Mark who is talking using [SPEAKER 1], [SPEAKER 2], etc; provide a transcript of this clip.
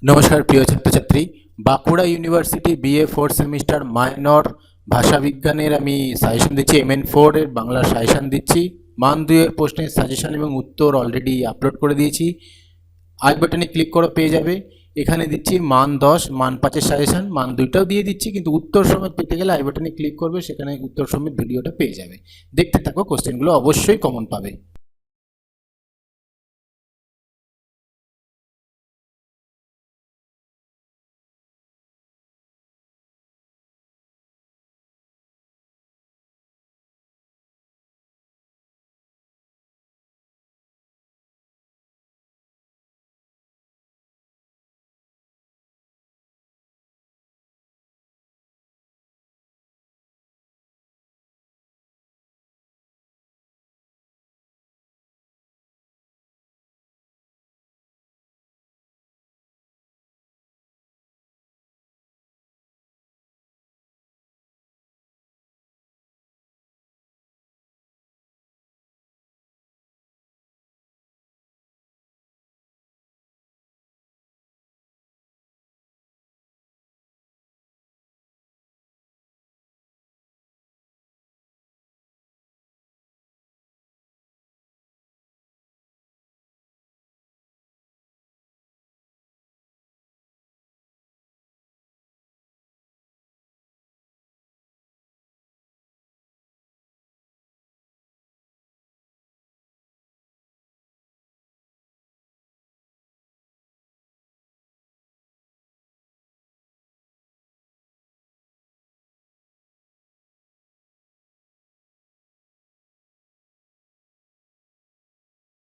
[SPEAKER 1] নমস্কার প্রিয় ছাত্রছাত্রী, Bankura university BA fourth semester minor ভাষাবিজ্ঞানের আমি সাজেশন দিচ্ছি। MN4 এর বাংলা সাজেশন দিচ্ছি। মান 2 এর প্রশ্নের সাজেশন এবং উত্তর অলরেডি আপলোড করে দিয়েছি। আই বাটনে ক্লিক করে পেয়ে যাবে। এখানে দিচ্ছি মান 10, মান 5 এর সাজেশন, মান 2টাও দিয়ে দিচ্ছি, কিন্তু উত্তর সমেত পেতে গেলে আই বাটনে ক্লিক করবে, সেখানে উত্তর সমেত ভিডিওটা পেয়ে যাবে। দেখতে থাকো, কোশ্চেনগুলো অবশ্যই কমন পাবে।